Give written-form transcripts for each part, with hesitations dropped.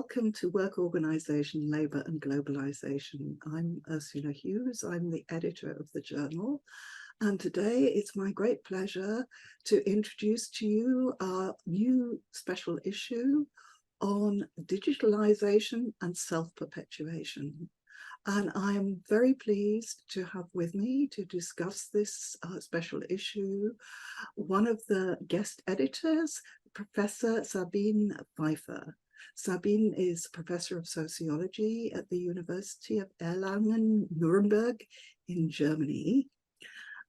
welcome to Work Organisation, Labour and Globalisation. I'm Ursula Huws, I'm the editor of the journal, and today it's my great pleasure to introduce to you our new special issue on digitalisation and self-perpetuation. And I'm very pleased to have with me to discuss this special issue one of the guest editors, Professor Sabine Pfeiffer. Sabine is Professor of Sociology at the University of Erlangen-Nuremberg in Germany.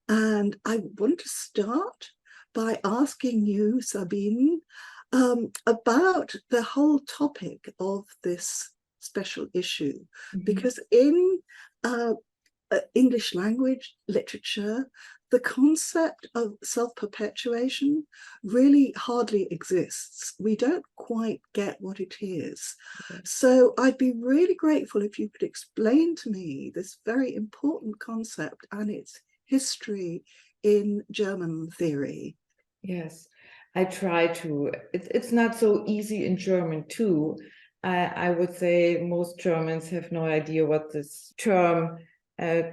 And I want to start by asking you, Sabine, about the whole topic of this special issue, because in English language literature, the concept of self-perpetuation really hardly exists. We don't quite get what it is. Okay. So I'd be really grateful if you could explain to me this very important concept and its history in German theory. Yes, I try to. It's not so easy in German too. I would say most Germans have no idea what this term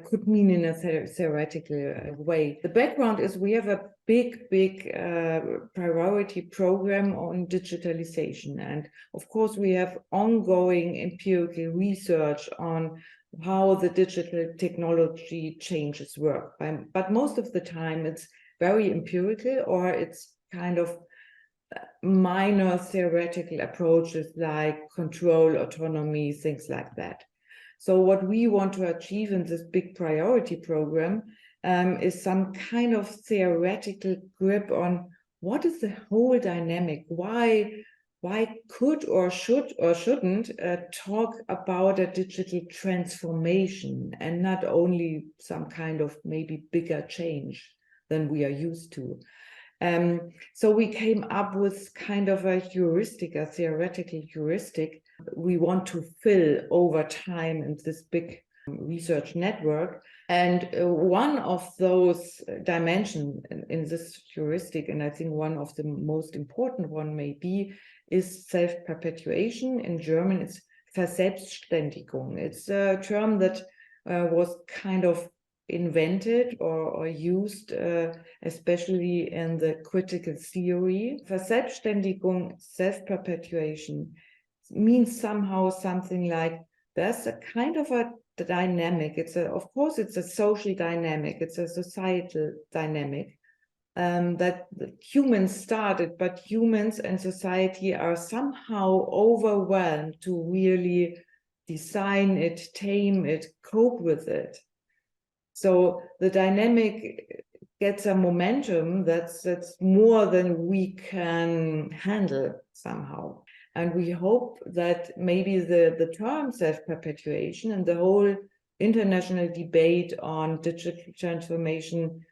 could mean in a theoretical way. The background is we have a big priority program on digitalization. And of course, we have ongoing empirical research on how the digital technology changes work. But most of the time, it's very empirical, or it's kind of minor theoretical approaches like control, autonomy, things like that. So what we want to achieve in this big priority program is some kind of theoretical grip on what is the whole dynamic, why could or should or shouldn't talk about a digital transformation and not only some kind of maybe bigger change than we are used to. So we came up with kind of a heuristic, a theoretical heuristic we want to fill over time in this big research network. And one of those dimensions in this heuristic, and I think one of the most important one maybe, is self-perpetuation. In German, it's Verselbstständigung. It's a term that was kind of invented or used especially in the critical theory. Verselbstständigung, self-perpetuation, means somehow something like there's a kind of a dynamic. Of course, it's a social dynamic. It's a societal dynamic that humans started, but humans and society are somehow overwhelmed to really design it, tame it, cope with it. So the dynamic gets a momentum that's more than we can handle somehow. And we hope that maybe the term self-perpetuation and the whole international debate on digital transformation,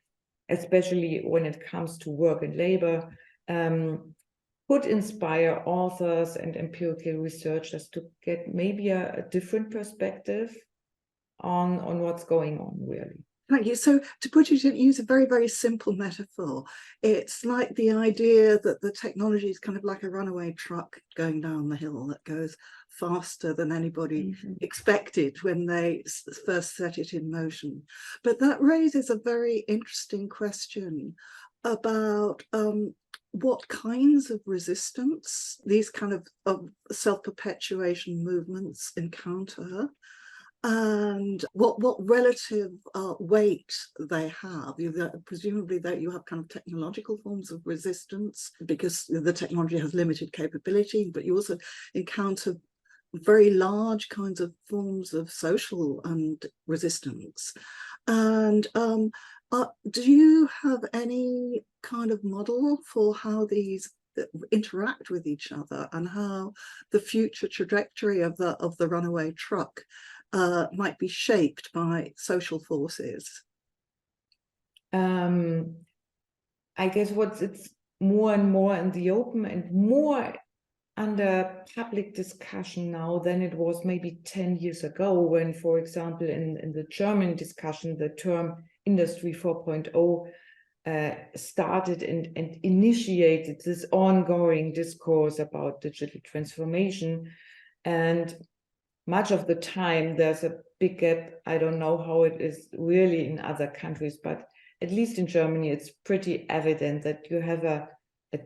especially when it comes to work and labor, could inspire authors and empirical researchers to get maybe a different perspective on what's going on, really. Thank you. So to put it in, use a very, very simple metaphor. It's like the idea that the technology is kind of like a runaway truck going down the hill that goes faster than anybody expected when they first set it in motion. But that raises a very interesting question about what kinds of resistance these kind of self-perpetuation movements encounter, and what relative weight they have. Presumably that you have kind of technological forms of resistance because the technology has limited capability, but you also encounter very large kinds of forms of social resistance. And do you have any kind of model for how these interact with each other and how the future trajectory of the runaway truck might be shaped by social forces? I guess it's more and more in the open and more under public discussion now than it was maybe 10 years ago when, for example, in the German discussion, the term Industry 4.0 started and initiated this ongoing discourse about digital transformation. And much of the time, there's a big gap. I don't know how it is really in other countries, but at least in Germany, it's pretty evident that you have a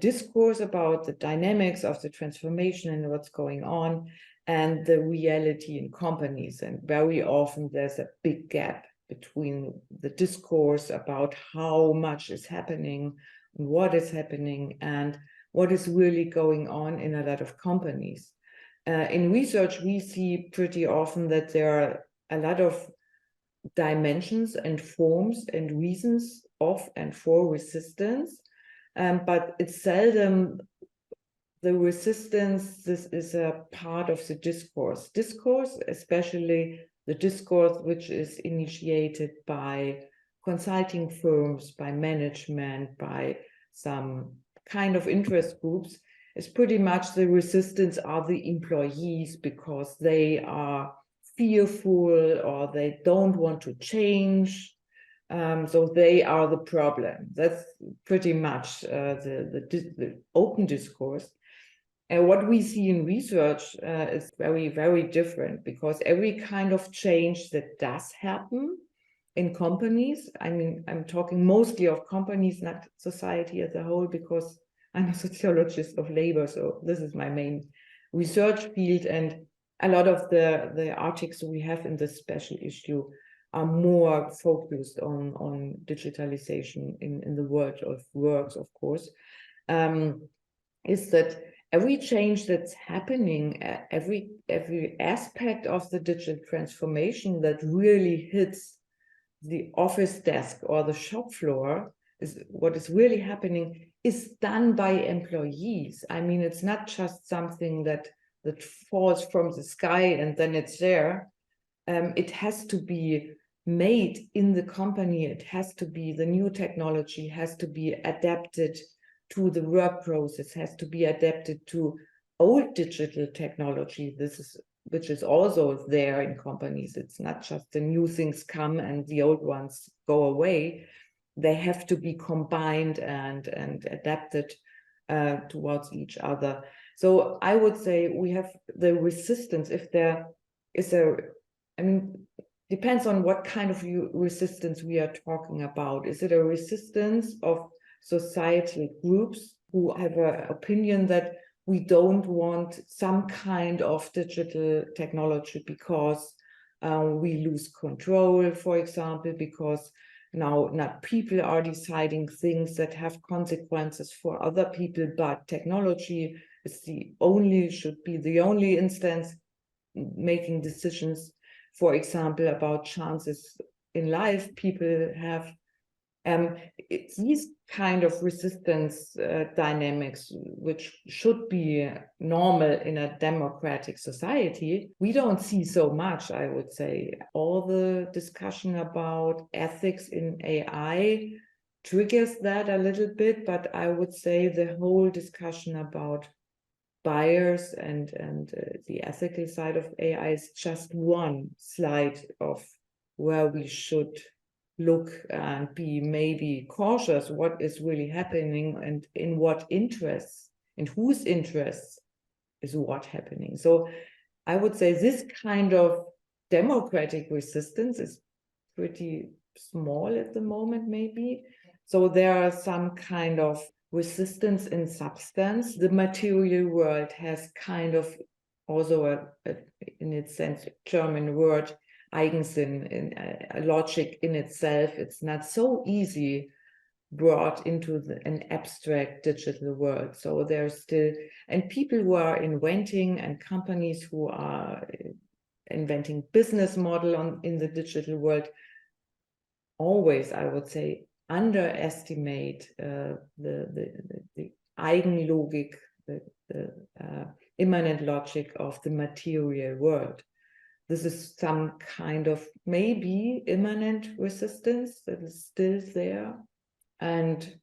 discourse about the dynamics of the transformation and what's going on, and the reality in companies. And very often there's a big gap between the discourse about how much is happening, what is happening, and what is really going on in a lot of companies. In research, we see pretty often that there are a lot of dimensions and forms and reasons of and for resistance, but it's seldom the resistance. This is a part of the discourse. Discourse, especially the discourse which is initiated by consulting firms, by management, by some kind of interest groups, is pretty much the resistance are the employees because they are fearful or they don't want to change. So they are the problem. That's pretty much the open discourse. And what we see in research is very, very different, because every kind of change that does happen in companies, I mean, I'm talking mostly of companies, not society as a whole, because I'm a sociologist of labor, so this is my main research field, and a lot of the articles we have in this special issue are more focused on digitalization in the world of works, of course, is that every change that's happening, every aspect of the digital transformation that really hits the office desk or the shop floor, is what is really happening, is done by employees. I mean, it's not just something that falls from the sky and then it's there. It has to be made in the company. It has to be, the new technology has to be adapted to the work process, has to be adapted to old digital technology. Which is also there in companies. It's not just the new things come and the old ones go away. They have to be combined and adapted towards each other. So I would say we have the resistance. If there is I mean, depends on what kind of resistance we are talking about. Is it a resistance of societal groups who have an opinion that we don't want some kind of digital technology because we lose control, for example, because now not people are deciding things that have consequences for other people, but technology is should be the only instance making decisions, for example, about chances in life people have. It's these kind of resistance dynamics, which should be normal in a democratic society, we don't see so much, I would say. All the discussion about ethics in AI triggers that a little bit, but I would say the whole discussion about bias and the ethical side of AI is just one slide of where we should look and be maybe cautious what is really happening and in what interests and whose interests is what happening. So I would say this kind of democratic resistance is pretty small at the moment, maybe. So there are some kind of resistance in substance. The material world has kind of also in its sense, German word, Eigensinn, in a logic in itself. It's not so easy brought into an abstract digital world. So there's still, and people who are inventing and companies who are inventing business model in the digital world always, I would say, underestimate the Eigenlogik, the immanent logic of the material world. This is some kind of maybe immanent resistance that is still there. And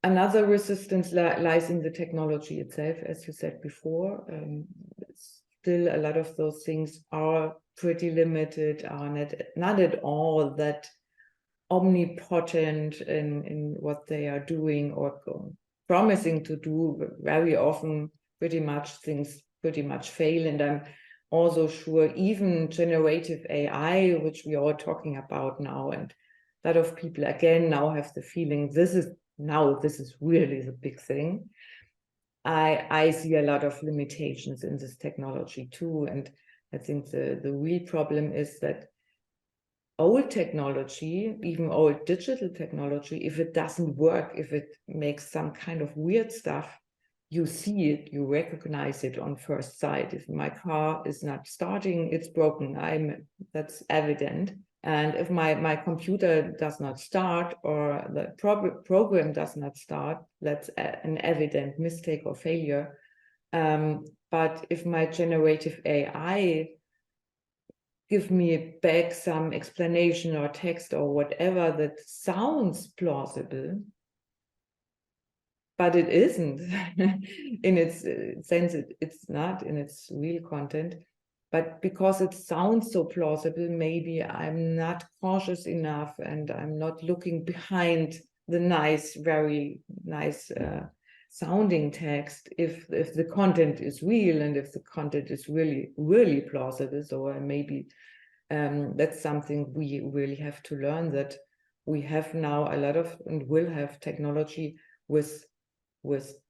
another resistance lies in the technology itself, as you said before. Still, a lot of those things are pretty limited, are not at all that omnipotent in what they are doing or promising to do. Very often, things pretty much fail. And I'm also sure even generative AI, which we are talking about now, and a lot of people again now have the feeling this is really the big thing. I see a lot of limitations in this technology too, and I think the real problem is that old technology, even old digital technology, if it doesn't work, if it makes some kind of weird stuff, you see it, you recognize it on first sight. If my car is not starting, it's broken. That's evident. And if my computer does not start, or the program does not start, that's an evident mistake or failure. But if my generative AI give me back some explanation or text or whatever that sounds plausible, but it isn't in its sense, it's not in its real content. But because it sounds so plausible, maybe I'm not cautious enough and I'm not looking behind the nice, very nice sounding text if the content is real and if the content is really plausible. So maybe that's something we really have to learn, that we have now a lot of and will have technology with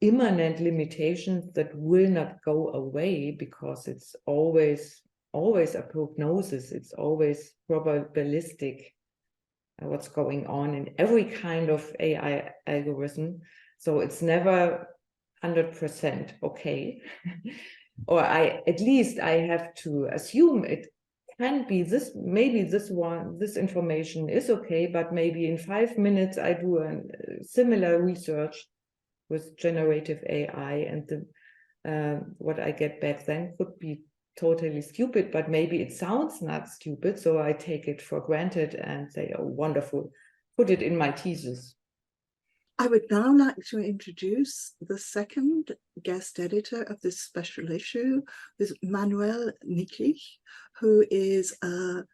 immanent limitations that will not go away, because it's always a prognosis, it's always probabilistic what's going on in every kind of AI algorithm. So it's never 100% okay. Or at least I have to assume it can be this, maybe this information is okay, but maybe in 5 minutes I do a similar research with generative AI, and what I get back then could be totally stupid, but maybe it sounds not stupid, so I take it for granted and say, oh, wonderful, put it in my thesis. I would now like to introduce the second guest editor of this special issue, is Manuel Nicklich, who is a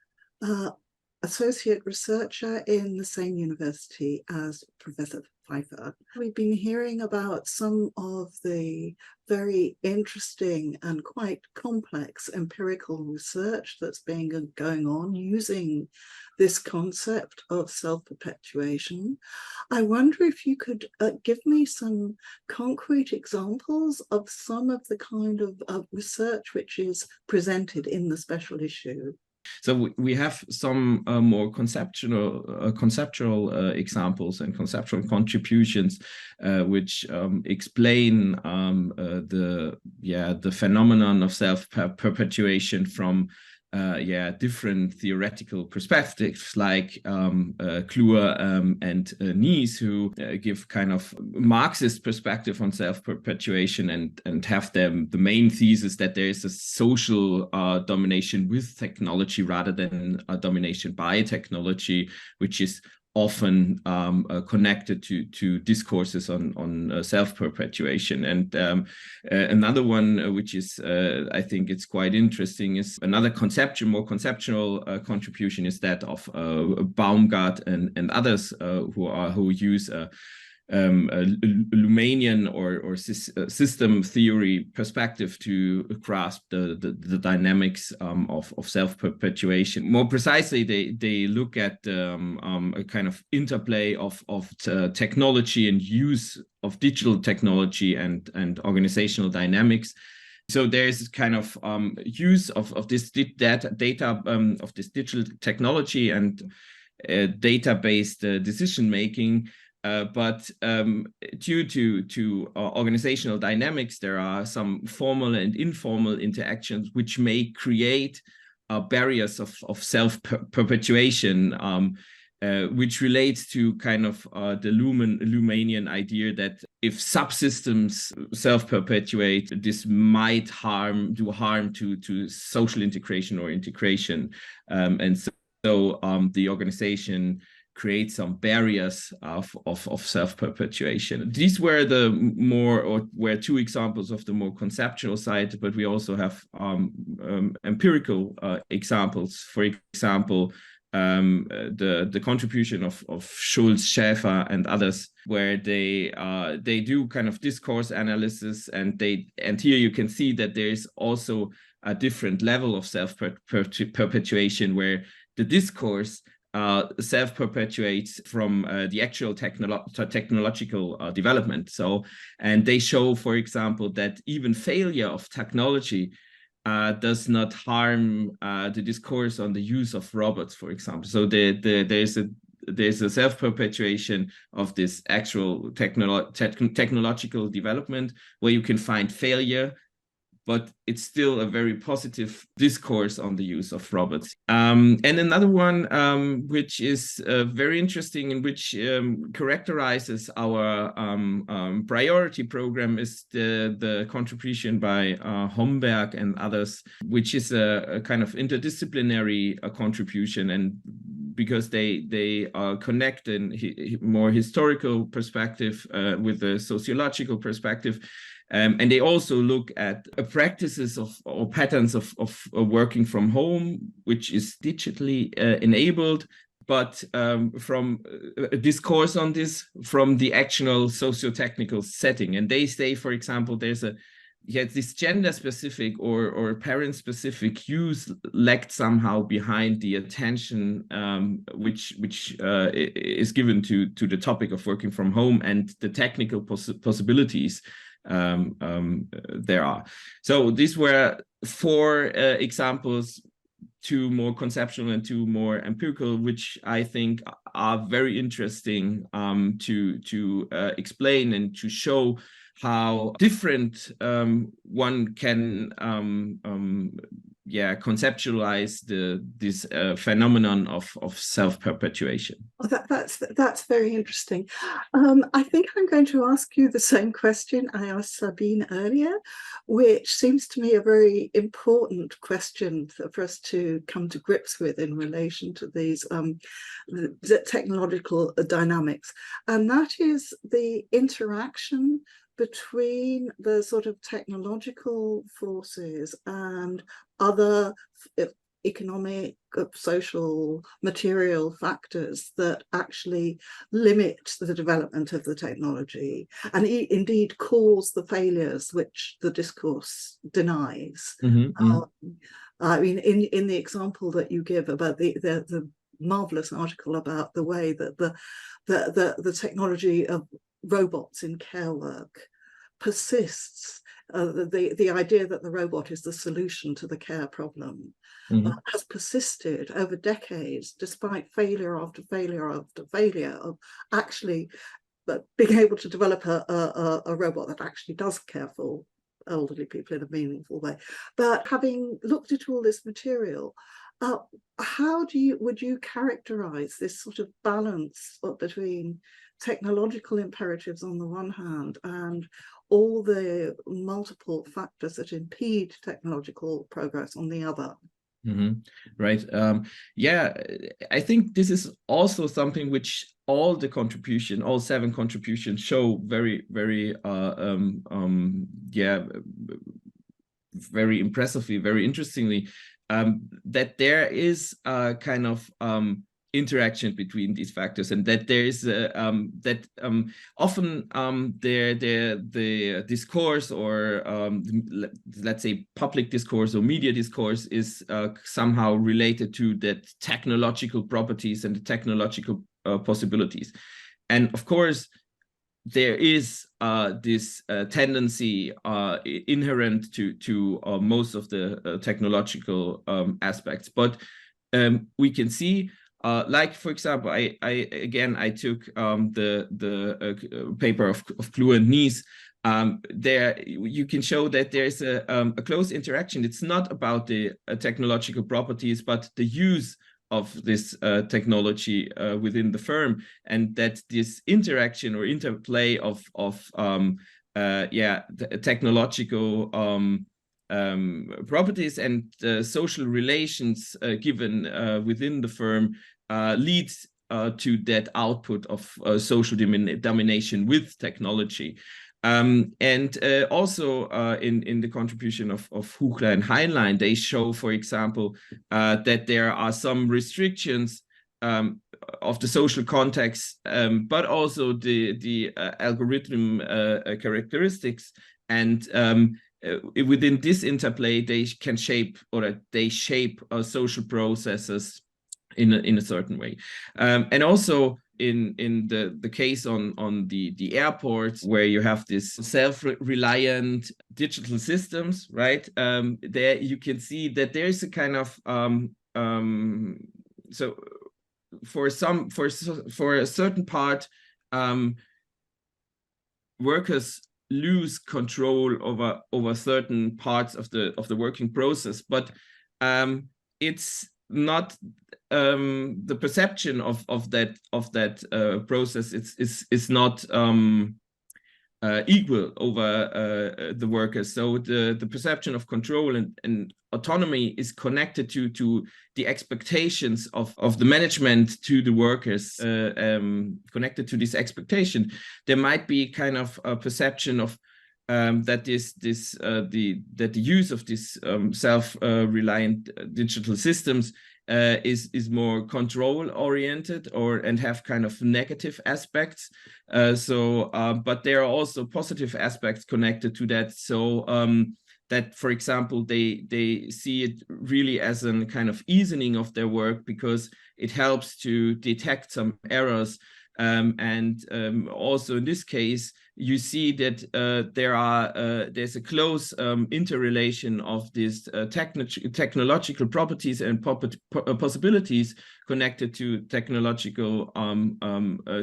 associate researcher in the same university as Professor Pfeiffer. We've been hearing about some of the very interesting and quite complex empirical research that's been going on using this concept of self-perpetuation. I wonder if you could give me some concrete examples of some of the kind of research which is presented in the special issue. So we have some more conceptual examples and conceptual contributions which explain the phenomenon of self-perpetuation from different theoretical perspectives, like Kluwer and Nies, who give kind of Marxist perspective on self-perpetuation and have the main thesis that there is a social domination with technology rather than a domination by technology, which is often connected to discourses on self-perpetuation. And another one, which is, I think it's quite interesting, is another more conceptual contribution is that of Baumgart and others who use a Lumanian or system theory perspective to grasp the dynamics of self-perpetuation. More precisely, they look at a kind of interplay of technology and use of digital technology and organizational dynamics. So there's kind of use of this data of this digital technology and data-based decision making. But due to organizational dynamics, there are some formal and informal interactions which may create barriers of self-perpetuation, which relates to kind of the Lumanian idea that if subsystems self-perpetuate, this might do harm to social integration or integration, and so the organization create some barriers of self-perpetuation. These were were two examples of the more conceptual side, but we also have empirical examples. For example, the contribution of Schulz, Schäfer, and others, where they do kind of discourse analysis, and here you can see that there is also a different level of self-perpetuation, where the discourse self-perpetuates from the actual technological development. So, and they show, for example, that even failure of technology does not harm the discourse on the use of robots, for example. So there's a self-perpetuation of this actual technological development, where you can find failure, but it's still a very positive discourse on the use of robots. And another one, which is very interesting, and which characterizes our priority program, is the contribution by Homberg and others, which is a kind of interdisciplinary contribution, and because they connect in more historical perspective with a sociological perspective. And they also look at practices or patterns of working from home, which is digitally enabled, but from a discourse on this from the actual socio-technical setting. And they say, for example, there's this gender-specific or parent-specific use lagged somehow behind the attention which is given to the topic of working from home and the technical possibilities there are. So these were 4 examples, 2 more conceptual and 2 more empirical, which I think are very interesting to explain and to show how different one can conceptualize this phenomenon of self-perpetuation. Oh, that's very interesting. I think I'm going to ask you the same question I asked Sabine earlier, which seems to me a very important question for us to come to grips with in relation to these the technological dynamics, and that is the interaction between the sort of technological forces and other economic, social, material factors that actually limit the development of the technology and indeed cause the failures which the discourse denies. I mean, in the example that you give about the marvelous article about the way that the technology of robots in care work persists, the idea that the robot is the solution to the care problem has persisted over decades, despite failure after failure after failure of actually being able to develop a robot that actually does care for elderly people in a meaningful way. But having looked at all this material, how would you characterize this sort of balance between technological imperatives on the one hand and all the multiple factors that impede technological progress on the other? Right. Yeah, I think this is also something which all 7 contributions show very, very, very impressively, very interestingly, that there is a kind of interaction between these factors, and that there is often the discourse, or let's say public discourse or media discourse, is somehow related to that technological properties and the technological possibilities. And of course there is this tendency inherent to most of the technological aspects, but we can see, like, for example, I took the paper of Kluwer and Nies. There you can show that there's a close interaction. It's not about the technological properties, but the use of this technology within the firm, and that this interaction or interplay of the technological properties and social relations given within the firm leads to that output of social domination with technology. And also in the contribution of Huchler and Heinlein, they show, for example, that there are some restrictions of the social context, but also the algorithm characteristics. And within this interplay, they can shape, or they shape social processes in a certain way. And also in the case on the airports, where you have this self-reliant digital systems, right? There you can see that there's a kind of so for a certain part, workers lose control over certain parts of the working process, but it's not the perception of that process. It's not equal over the workers. So the perception of control and autonomy is connected to the expectations of the management to the workers. Connected to this expectation, there might be kind of a perception of that the use of this self-reliant digital systems is more control oriented and have kind of negative aspects. But there are also positive aspects connected to that. So that, for example, they see it really as a kind of easing of their work, because it helps to detect some errors. And also in this case, you see that there's a close interrelation of these technological properties and possibilities connected to technological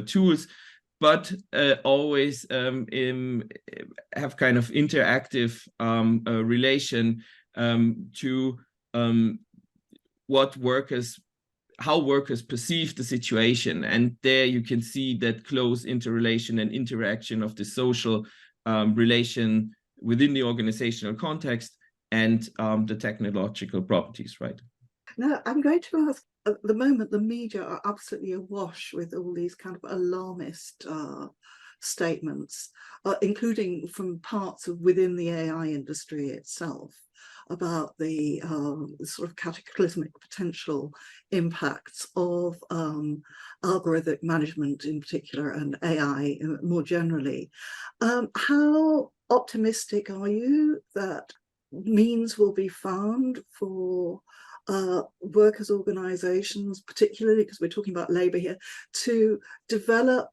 tools, but always have kind of interactive relation to how workers perceive the situation. And there you can see that close interrelation and interaction of the social relation within the organizational context and the technological properties, right? Now, I'm going to ask, at the moment, the media are absolutely awash with all these kind of alarmist statements, including from parts of within the AI industry itself, about the sort of cataclysmic potential impacts of algorithmic management in particular, and AI more generally. How optimistic are you that means will be found for workers' organizations, particularly because we're talking about labor here, to develop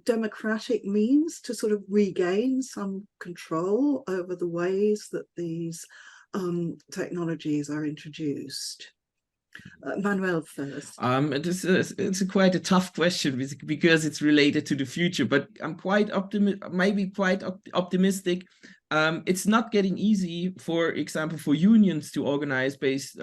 democratic means to sort of regain some control over the ways that these technologies are introduced? Manuel first. It's quite a tough question, because it's related to the future, but I'm quite optimistic. It's not getting easy, for example, for unions to organize based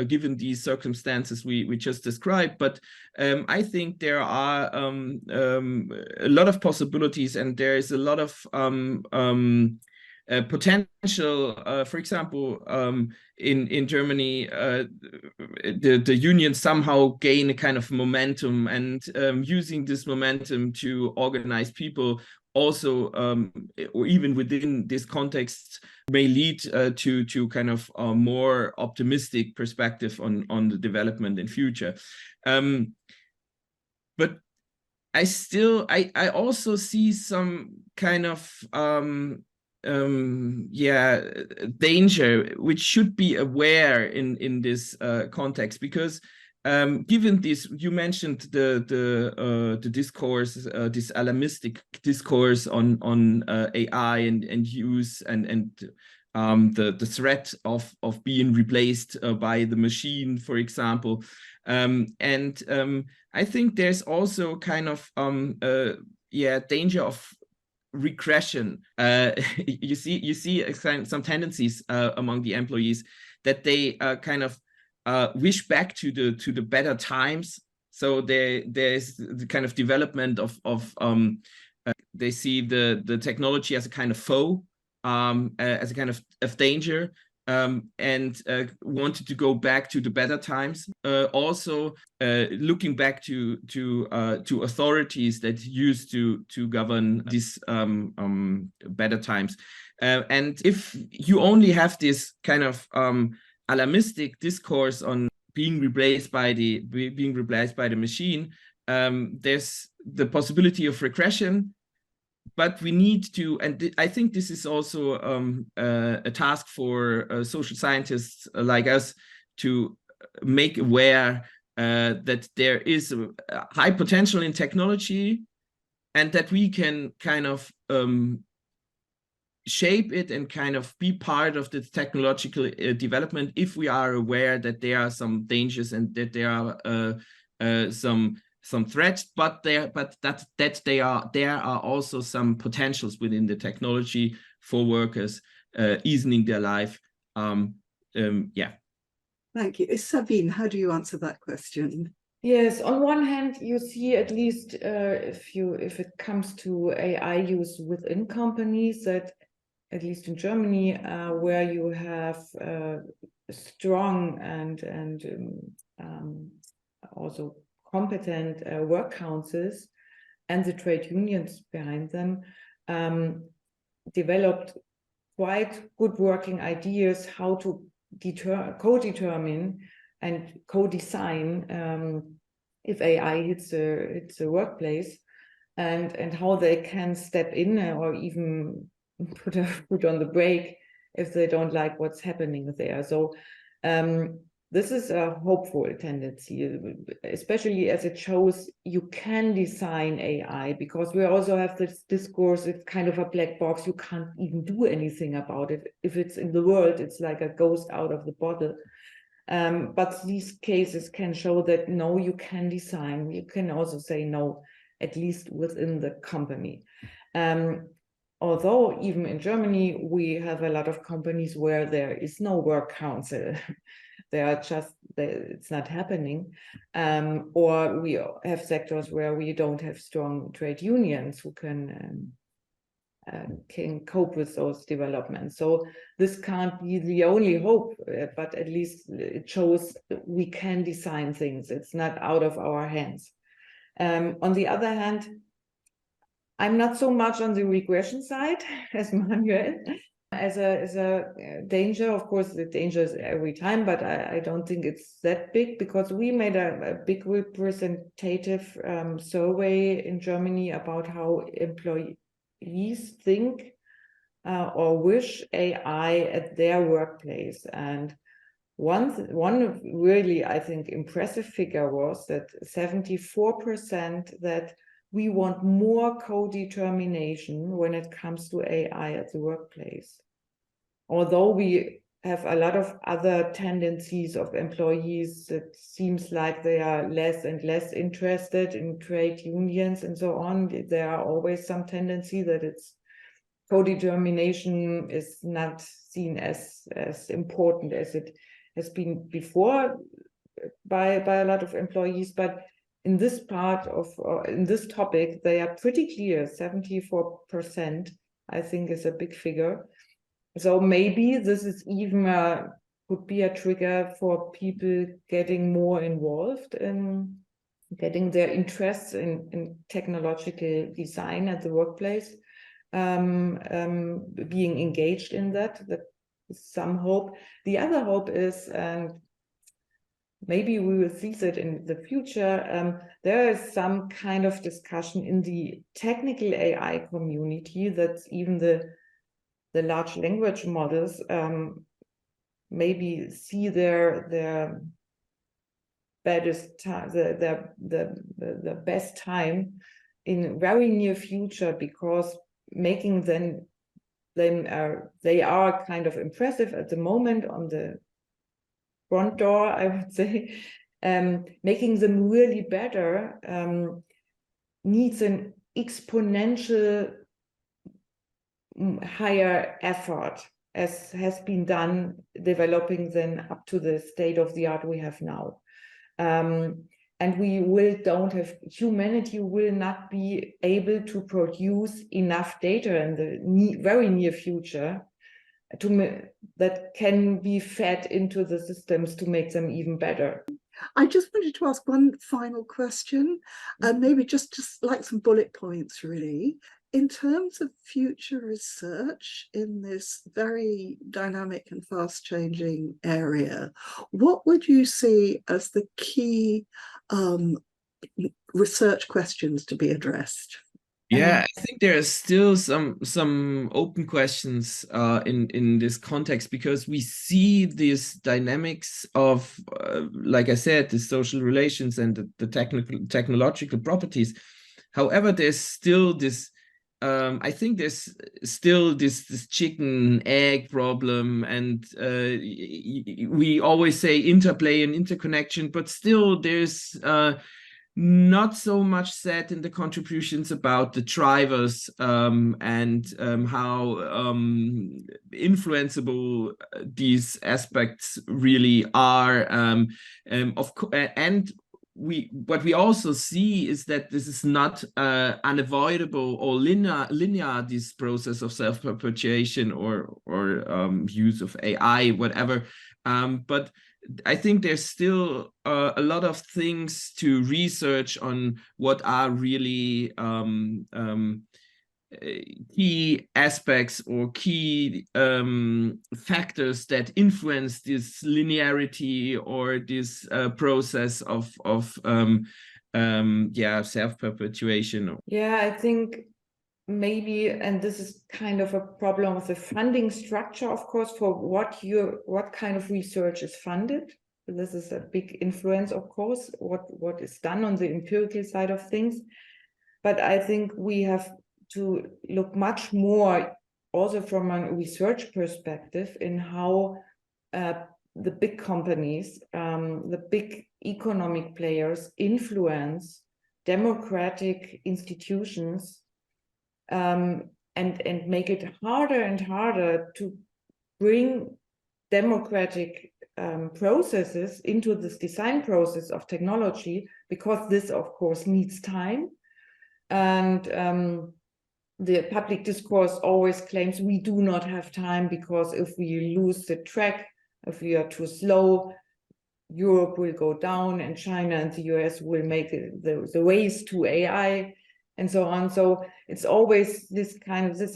given these circumstances we just described. But I think there are a lot of possibilities, and there is a lot of potential. For example, in Germany, the unions somehow gain a kind of momentum, and using this momentum to organize people also, or even within this context, may lead to kind of a more optimistic perspective on the development in future. But I also see some kind of danger, which should be aware in this context, because given this, you mentioned the discourse, this alarmistic discourse on AI and use and the threat of being replaced by the machine, for example. I think there's also kind of danger of regression. You see some tendencies among the employees that they kind of wish back to the better times. So there's the kind of development of they see the technology as a kind of foe, as a kind of danger, and wanted to go back to the better times. Also, looking back to authorities that used to govern these better times. And if you only have this kind of alarmistic discourse on being replaced by the machine, there's the possibility of regression. But we need to, and I think this is also a task for social scientists like us to make aware that there is a high potential in technology, and that we can kind of shape it and kind of be part of the technological development if we are aware that there are some dangers and that there are some threats, but there are also some potentials within the technology for workers, easing their life. Yeah. Thank you. Sabine, how do you answer that question? Yes, on one hand, you see, at least if it comes to AI use within companies, that at least in Germany, where you have strong and also competent work councils and the trade unions behind them, developed quite good working ideas how to co-determine and co-design if AI hits a workplace, and how they can step in or even put a foot on the brake if they don't like what's happening there. So this is a hopeful tendency, especially as it shows you can design AI, because we also have this discourse, it's kind of a black box, you can't even do anything about it. If it's in the world, it's like a ghost out of the bottle. But these cases can show that no, you can design, you can also say no, at least within the company. Although even in Germany, we have a lot of companies where there is no work council. They are just, it's not happening. Or we have sectors where we don't have strong trade unions who can cope with those developments. So this can't be the only hope, but at least it shows we can design things. It's not out of our hands. On the other hand, I'm not so much on the regression side as Manuel. As a danger, of course, the danger is every time, but I don't think it's that big, because we made a big representative survey in Germany about how employees think or wish AI at their workplace. And one really, I think, impressive figure was that 74% that we want more co-determination when it comes to AI at the workplace. Although we have a lot of other tendencies of employees, it seems like they are less and less interested in trade unions and so on. There are always some tendency that it's co-determination is not seen as important as it has been before by a lot of employees. But in this part of, in this topic, they are pretty clear. 74%, I think, is a big figure. So maybe this is even could be a trigger for people getting more involved in getting their interests in technological design at the workplace, being engaged in that. That is some hope. The other hope is, and maybe we will see that in the future, there is some kind of discussion in the technical AI community that even the large language models maybe see their baddest time, the best time in very near future, because making them they are kind of impressive at the moment on the front door, I would say. Making them really better needs an exponential higher effort, as has been done developing them up to the state of the art we have now. And humanity will not be able to produce enough data in the very near future that can be fed into the systems to make them even better. I just wanted to ask one final question, and maybe just like some bullet points, really. In terms of future research in this very dynamic and fast-changing area, what would you see as the key research questions to be addressed? Yeah, I think there are still some open questions in this context, because we see these dynamics of, like I said, the social relations and the technological properties. However, there's still this. I think there's still this chicken egg problem, and we always say interplay and interconnection, but still there's not so much said in the contributions about the drivers and how influenceable these aspects really are. And what we also see is that this is not unavoidable or linear, this process of self-perpetuation or use of AI, whatever. But I think there's still a lot of things to research on what are really key aspects or key factors that influence this linearity or this process of self-perpetuation. Yeah, I think maybe, and this is kind of a problem of the funding structure, of course, for what kind of research is funded. This is a big influence, of course, what is done on the empirical side of things. But I think we have to look much more also from a research perspective in how the big companies, the big economic players influence democratic institutions and make it harder and harder to bring democratic processes into this design process of technology, because this, of course, needs time. And the public discourse always claims we do not have time, because if we lose the track, if we are too slow, Europe will go down and China and the US will make the race to AI and so on. So it's always this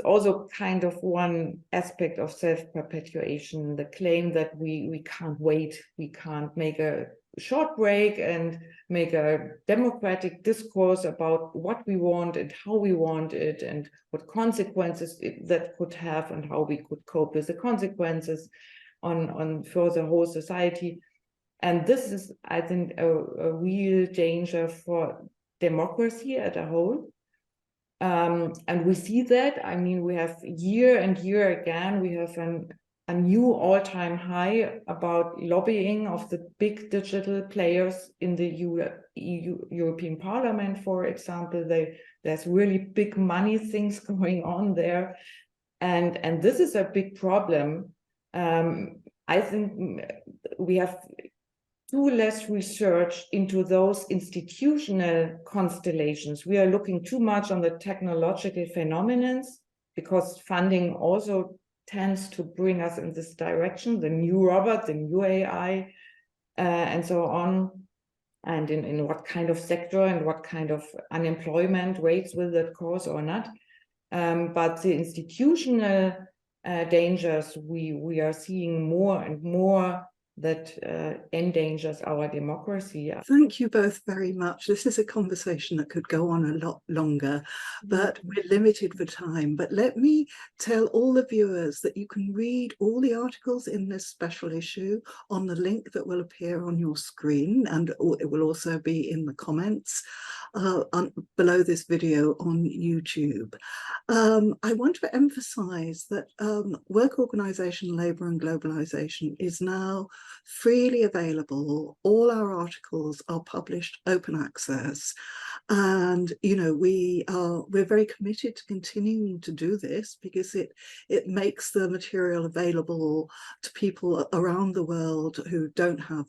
also kind of one aspect of self-perpetuation, the claim that we can't wait, we can't make a short break and make a democratic discourse about what we want and how we want it and what consequences that could have and how we could cope with the consequences for the whole society. And this is, I think, a real danger for democracy as a whole. And we see that. I mean, we have year and year again, we have a new all-time high about lobbying of the big digital players in the European Parliament, for example. There's really big money things going on there. And this is a big problem. I think we have too less research into those institutional constellations. We are looking too much on the technological phenomena, because funding also tends to bring us in this direction, the new robot, the new AI, and so on, and in what kind of sector and what kind of unemployment rates will that cause or not. But the institutional dangers, we are seeing more and more that endangers our democracy. Thank you both very much. This is a conversation that could go on a lot longer, but we're limited for time. But let me tell all the viewers that you can read all the articles in this special issue on the link that will appear on your screen, and it will also be in the comments below this video on YouTube. I want to emphasize that work organisation, labour and globalisation is now freely available. All our articles are published open access, and we're very committed to continuing to do this, because it makes the material available to people around the world who don't have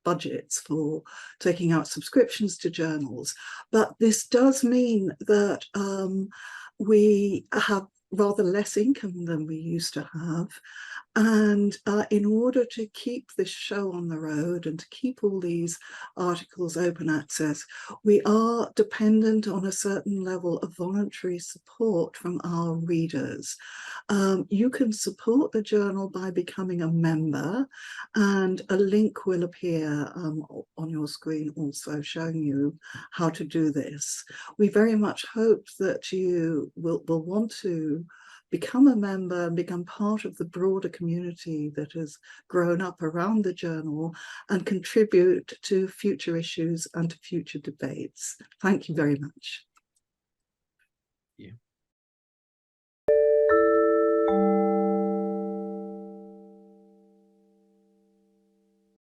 budgets for taking out subscriptions to journals. But this does mean that we have rather less income than we used to have. And in order to keep this show on the road and to keep all these articles open access, we are dependent on a certain level of voluntary support from our readers. You can support the journal by becoming a member, and a link will appear on your screen also showing you how to do this. We very much hope that you will want to become a member and become part of the broader community that has grown up around the journal and contribute to future issues and to future debates. Thank you very much. Yeah.